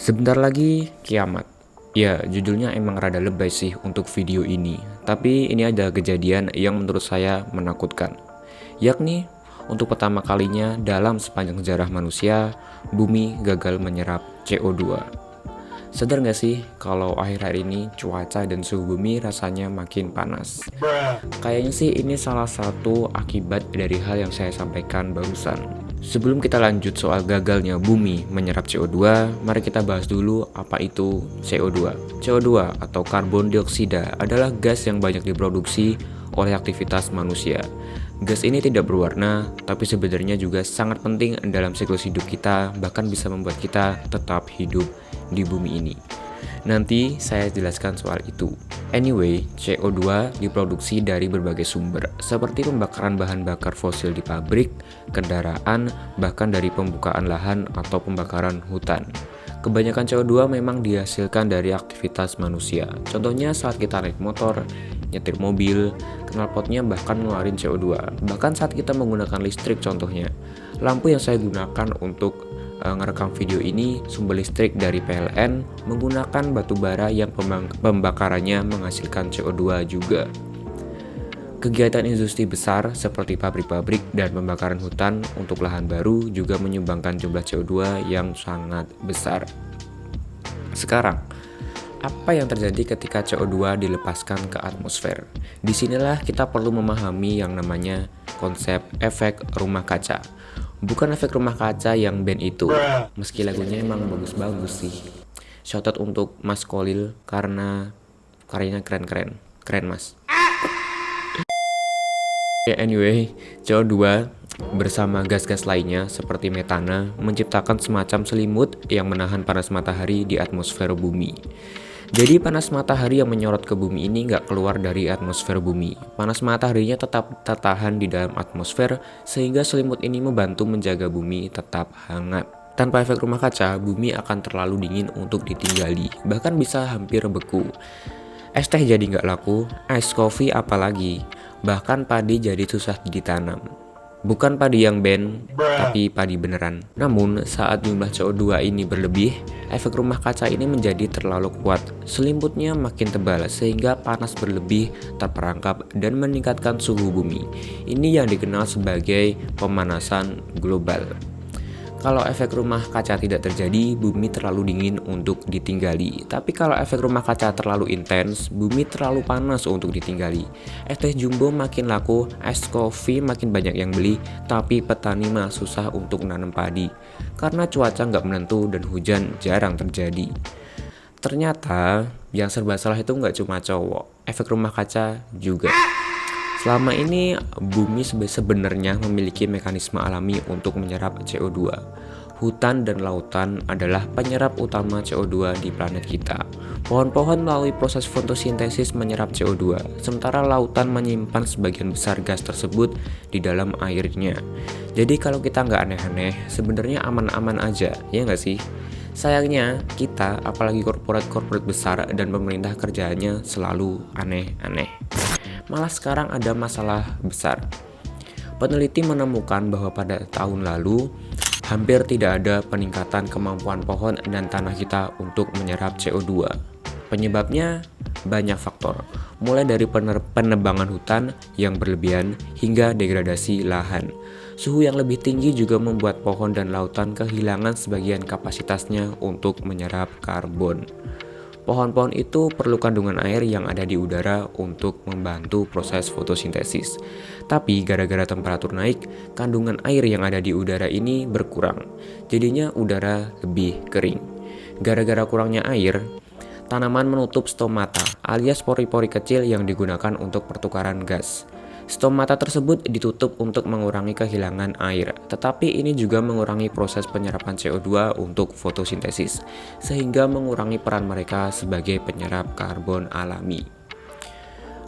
Sebentar lagi kiamat. Ya, judulnya emang rada lebay sih untuk video ini. Tapi ini ada kejadian yang menurut saya menakutkan. Yakni, untuk pertama kalinya dalam sepanjang sejarah manusia, bumi gagal menyerap CO2. Sadar nggak sih kalau akhir-akhir ini cuaca dan suhu bumi rasanya makin panas? Kayaknya sih ini salah satu akibat dari hal yang saya sampaikan barusan. Sebelum kita lanjut soal gagalnya bumi menyerap CO2, mari kita bahas dulu apa itu CO2. CO2 atau karbon dioksida adalah gas yang banyak diproduksi oleh aktivitas manusia. Gas ini tidak berwarna, tapi sebenarnya juga sangat penting dalam siklus hidup kita, bahkan bisa membuat kita tetap hidup di bumi ini. Nanti saya jelaskan soal itu. Anyway, CO2 diproduksi dari berbagai sumber, seperti pembakaran bahan bakar fosil di pabrik, kendaraan, bahkan dari pembukaan lahan atau pembakaran hutan. Kebanyakan CO2 memang dihasilkan dari aktivitas manusia. Contohnya saat kita naik motor, nyetir mobil, knalpotnya bahkan ngeluarin CO2. Bahkan saat kita menggunakan listrik contohnya. Lampu yang saya gunakan untuk ngerekam video ini sumber listrik dari PLN menggunakan batu bara yang pembakarannya menghasilkan CO2 juga. Kegiatan industri besar seperti pabrik-pabrik dan pembakaran hutan untuk lahan baru juga menyumbangkan jumlah CO2 yang sangat besar. Sekarang, apa yang terjadi ketika CO2 dilepaskan ke atmosfer? Disinilah kita perlu memahami yang namanya konsep efek rumah kaca. Bukan efek rumah kaca yang band itu, meski lagunya emang bagus-bagus sih. Shoutout untuk Mas Kolil karena karyanya keren-keren. Keren mas. Anyway, CO2 bersama gas-gas lainnya seperti metana menciptakan semacam selimut yang menahan panas matahari di atmosfer bumi. Jadi panas matahari yang menyorot ke bumi ini nggak keluar dari atmosfer bumi. Panas mataharinya tetap tertahan di dalam atmosfer sehingga selimut ini membantu menjaga bumi tetap hangat. Tanpa efek rumah kaca, bumi akan terlalu dingin untuk ditinggali, bahkan bisa hampir beku. Es teh jadi nggak laku, ice coffee apalagi, bahkan padi jadi susah ditanam. Bukan padi yang band, tapi padi beneran. Namun, saat jumlah CO2 ini berlebih, efek rumah kaca ini menjadi terlalu kuat. Selimutnya makin tebal sehingga panas berlebih terperangkap dan meningkatkan suhu bumi. Ini yang dikenal sebagai pemanasan global. Kalau efek rumah kaca tidak terjadi, bumi terlalu dingin untuk ditinggali. Tapi kalau efek rumah kaca terlalu intens, bumi terlalu panas untuk ditinggali. Es teh jumbo makin laku, es kopi makin banyak yang beli, tapi petani mah susah untuk nanam padi. Karena cuaca nggak menentu dan hujan jarang terjadi. Ternyata yang serba salah itu nggak cuma cowok, efek rumah kaca juga. Selama ini, bumi sebenarnya memiliki mekanisme alami untuk menyerap CO2. Hutan dan lautan adalah penyerap utama CO2 di planet kita. Pohon-pohon melalui proses fotosintesis menyerap CO2, sementara lautan menyimpan sebagian besar gas tersebut di dalam airnya. Jadi kalau kita nggak aneh-aneh, sebenarnya aman-aman aja, ya nggak sih? Sayangnya, kita, apalagi korporat-korporat besar dan pemerintah kerjaannya selalu aneh-aneh. Malah sekarang ada masalah besar. Peneliti menemukan bahwa pada tahun lalu hampir tidak ada peningkatan kemampuan pohon dan tanah kita untuk menyerap CO2. Penyebabnya banyak faktor, mulai dari penebangan hutan yang berlebihan hingga degradasi lahan. Suhu yang lebih tinggi juga membuat pohon dan lautan kehilangan sebagian kapasitasnya untuk menyerap karbon. Pohon-pohon itu perlu kandungan air yang ada di udara untuk membantu proses fotosintesis. Tapi gara-gara temperatur naik, kandungan air yang ada di udara ini berkurang. Jadinya udara lebih kering. Gara-gara kurangnya air, tanaman menutup stomata alias pori-pori kecil yang digunakan untuk pertukaran gas. Stomata tersebut ditutup untuk mengurangi kehilangan air, tetapi ini juga mengurangi proses penyerapan CO2 untuk fotosintesis, sehingga mengurangi peran mereka sebagai penyerap karbon alami.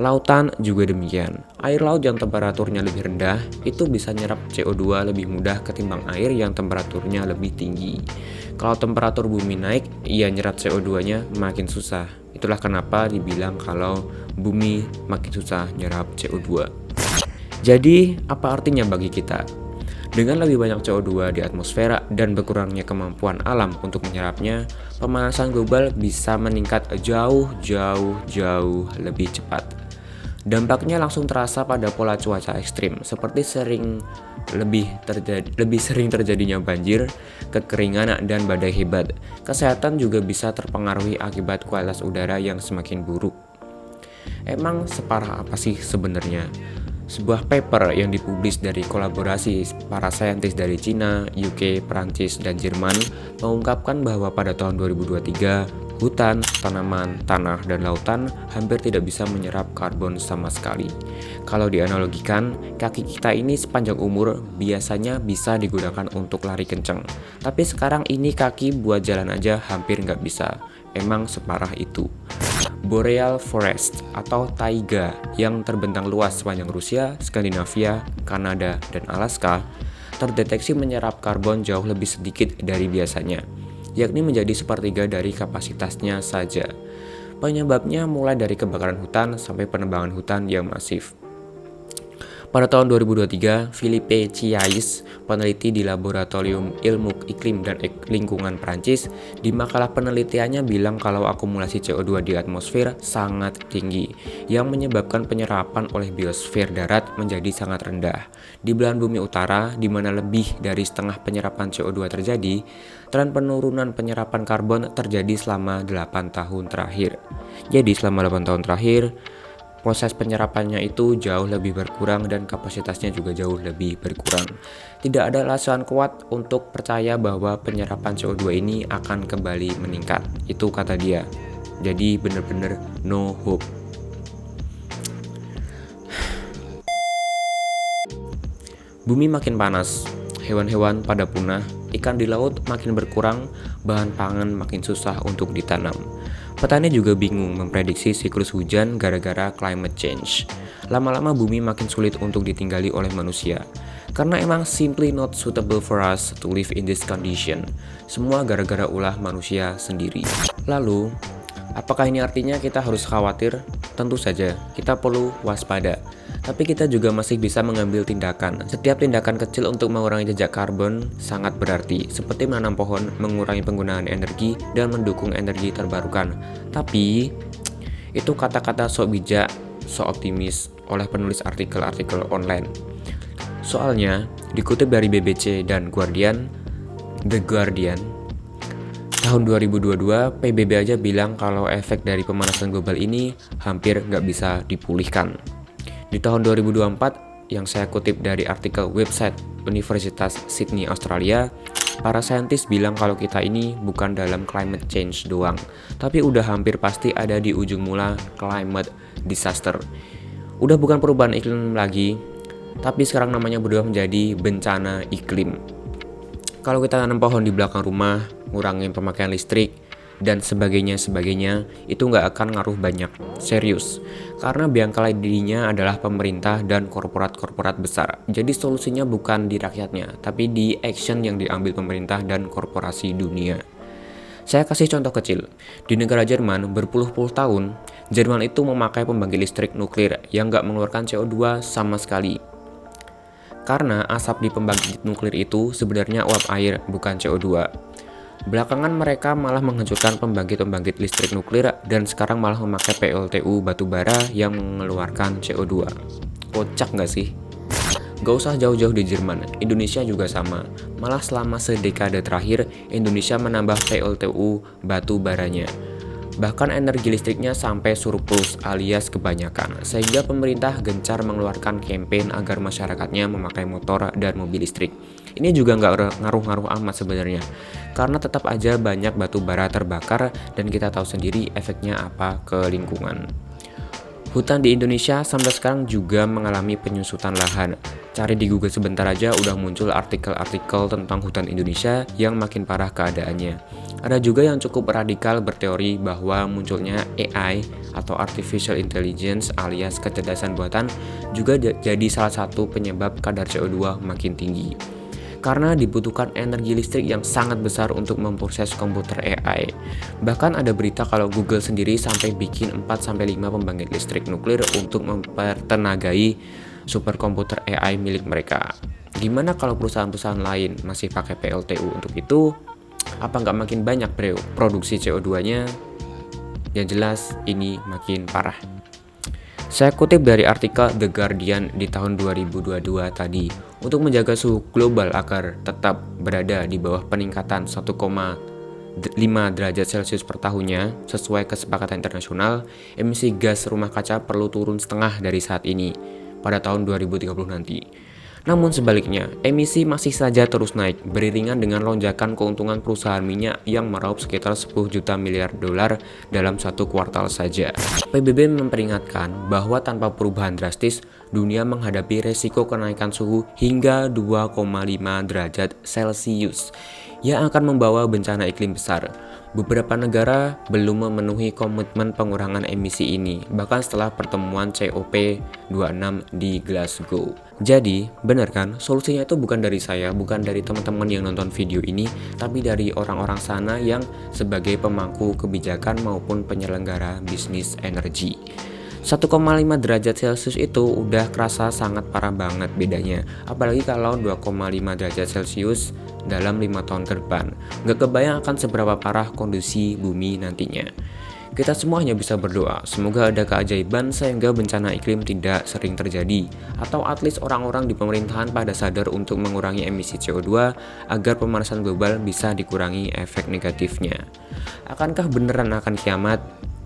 Lautan juga demikian. Air laut yang temperaturnya lebih rendah itu bisa nyerap CO2 lebih mudah ketimbang air yang temperaturnya lebih tinggi. Kalau temperatur bumi naik, ya nyerap CO2-nya makin susah. Itulah kenapa dibilang kalau bumi makin susah nyerap CO2. Jadi, apa artinya bagi kita? Dengan lebih banyak CO2 di atmosfer dan berkurangnya kemampuan alam untuk menyerapnya, pemanasan global bisa meningkat jauh lebih cepat. Dampaknya langsung terasa pada pola cuaca ekstrim, seperti lebih sering terjadinya banjir, kekeringan, dan badai hebat. Kesehatan juga bisa terpengaruhi akibat kualitas udara yang semakin buruk. Emang separah apa sih sebenarnya? Sebuah paper yang dipublis dari kolaborasi para saintis dari Cina, UK, Perancis, dan Jerman mengungkapkan bahwa pada tahun 2023, hutan, tanaman, tanah, dan lautan hampir tidak bisa menyerap karbon sama sekali. Kalau dianalogikan, kaki kita ini sepanjang umur biasanya bisa digunakan untuk lari kenceng. Tapi sekarang ini kaki buat jalan aja hampir nggak bisa. Emang separah itu. Boreal Forest atau taiga yang terbentang luas sepanjang Rusia, Skandinavia, Kanada, dan Alaska terdeteksi menyerap karbon jauh lebih sedikit dari biasanya, yakni menjadi sepertiga dari kapasitasnya saja. Penyebabnya mulai dari kebakaran hutan sampai penebangan hutan yang masif. Pada tahun 2023, Philippe Chiais, peneliti di Laboratorium Ilmu Iklim dan Lingkungan Prancis, di makalah penelitiannya bilang kalau akumulasi CO2 di atmosfer sangat tinggi, yang menyebabkan penyerapan oleh biosfer darat menjadi sangat rendah. Di belahan bumi utara, di mana lebih dari setengah penyerapan CO2 terjadi, tren penurunan penyerapan karbon terjadi selama 8 tahun terakhir. Jadi selama 8 tahun terakhir, proses penyerapannya itu jauh lebih berkurang dan kapasitasnya juga jauh lebih berkurang. Tidak ada alasan kuat untuk percaya bahwa penyerapan CO2 ini akan kembali meningkat. Itu kata dia. Jadi benar-benar no hope. Bumi makin panas, hewan-hewan pada punah, ikan di laut makin berkurang, bahan pangan makin susah untuk ditanam. Petani juga bingung memprediksi siklus hujan gara-gara climate change. Lama-lama bumi makin sulit untuk ditinggali oleh manusia. Karena emang simply not suitable for us to live in this condition. Semua gara-gara ulah manusia sendiri. Lalu, apakah ini artinya kita harus khawatir? Tentu saja, kita perlu waspada. Tapi kita juga masih bisa mengambil tindakan. Setiap tindakan kecil untuk mengurangi jejak karbon sangat berarti, seperti menanam pohon, mengurangi penggunaan energi, dan mendukung energi terbarukan. Tapi, itu kata-kata sok bijak, sok optimis oleh penulis artikel-artikel online. Soalnya, dikutip dari BBC dan The Guardian, tahun 2022, PBB aja bilang kalau efek dari pemanasan global ini hampir nggak bisa dipulihkan. Di tahun 2024, yang saya kutip dari artikel website Universitas Sydney, Australia, para saintis bilang kalau kita ini bukan dalam climate change doang, tapi udah hampir pasti ada di ujung mula climate disaster. Udah bukan perubahan iklim lagi, tapi sekarang namanya berubah menjadi bencana iklim. Kalau kita tanam pohon di belakang rumah, ngurangin pemakaian listrik, dan sebagainya, itu nggak akan ngaruh banyak, serius. Karena biangkalai dirinya adalah pemerintah dan korporat-korporat besar. Jadi solusinya bukan di rakyatnya, tapi di action yang diambil pemerintah dan korporasi dunia. Saya kasih contoh kecil. Di negara Jerman, berpuluh-puluh tahun, Jerman itu memakai pembangkit listrik nuklir yang nggak mengeluarkan CO2 sama sekali. Karena asap di pembangkit nuklir itu sebenarnya uap air, bukan CO2. Belakangan mereka malah menghancurkan pembangkit listrik nuklir dan sekarang malah memakai PLTU batubara yang mengeluarkan CO2. Kocak nggak sih? Gak usah jauh-jauh di Jerman, Indonesia juga sama. Malah selama sedekade terakhir, Indonesia menambah PLTU batubaranya. Bahkan energi listriknya sampai surplus alias kebanyakan, sehingga pemerintah gencar mengeluarkan kampanye agar masyarakatnya memakai motor dan mobil listrik. Ini juga nggak ngaruh-ngaruh amat sebenarnya, karena tetap aja banyak batu bara terbakar dan kita tahu sendiri efeknya apa ke lingkungan. Hutan di Indonesia sampai sekarang juga mengalami penyusutan lahan. Cari di Google sebentar aja udah muncul artikel-artikel tentang hutan Indonesia yang makin parah keadaannya. Ada juga yang cukup radikal berteori bahwa munculnya AI atau Artificial Intelligence alias kecerdasan buatan juga jadi salah satu penyebab kadar CO2 makin tinggi. Karena dibutuhkan energi listrik yang sangat besar untuk memproses komputer AI. Bahkan ada berita kalau Google sendiri sampai bikin 4-5 pembangkit listrik nuklir untuk mempertenagai superkomputer AI milik mereka. Gimana kalau perusahaan-perusahaan lain masih pakai PLTU untuk itu? Apa nggak makin banyak produksi CO2-nya? Yang jelas ini makin parah. Saya kutip dari artikel The Guardian di tahun 2022 tadi, untuk menjaga suhu global agar tetap berada di bawah peningkatan 1,5 derajat Celcius per tahunnya, sesuai kesepakatan internasional, emisi gas rumah kaca perlu turun setengah dari saat ini pada tahun 2030 nanti. Namun sebaliknya, emisi masih saja terus naik, beriringan dengan lonjakan keuntungan perusahaan minyak yang meraup sekitar 10 juta miliar dolar dalam satu kuartal saja. PBB memperingatkan bahwa tanpa perubahan drastis, dunia menghadapi resiko kenaikan suhu hingga 2,5 derajat Celcius yang akan membawa bencana iklim besar. Beberapa negara belum memenuhi komitmen pengurangan emisi ini, bahkan setelah pertemuan COP26 di Glasgow. Jadi, benar kan? Solusinya itu bukan dari saya, bukan dari teman-teman yang nonton video ini, tapi dari orang-orang sana yang sebagai pemangku kebijakan maupun penyelenggara bisnis energi. 1,5 derajat Celcius itu udah kerasa sangat parah banget bedanya. Apalagi kalau 2,5 derajat Celcius dalam 5 tahun ke depan. Gak kebayang akan seberapa parah kondisi bumi nantinya. Kita semua hanya bisa berdoa, semoga ada keajaiban sehingga bencana iklim tidak sering terjadi, atau at least orang-orang di pemerintahan pada sadar untuk mengurangi emisi CO2 agar pemanasan global bisa dikurangi efek negatifnya. Akankah beneran akan kiamat?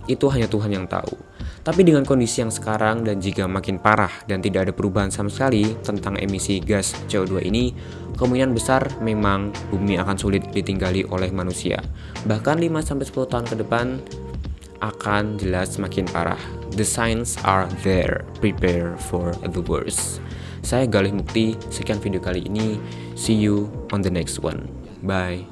Itu hanya Tuhan yang tahu. Tapi dengan kondisi yang sekarang dan jika makin parah dan tidak ada perubahan sama sekali tentang emisi gas CO2 ini, kemungkinan besar memang bumi akan sulit ditinggali oleh manusia. Bahkan 5-10 tahun ke depan akan jelas semakin parah. The signs are there, prepare for the worst. Saya Galih Mukti, sekian video kali ini. See you on the next one. Bye.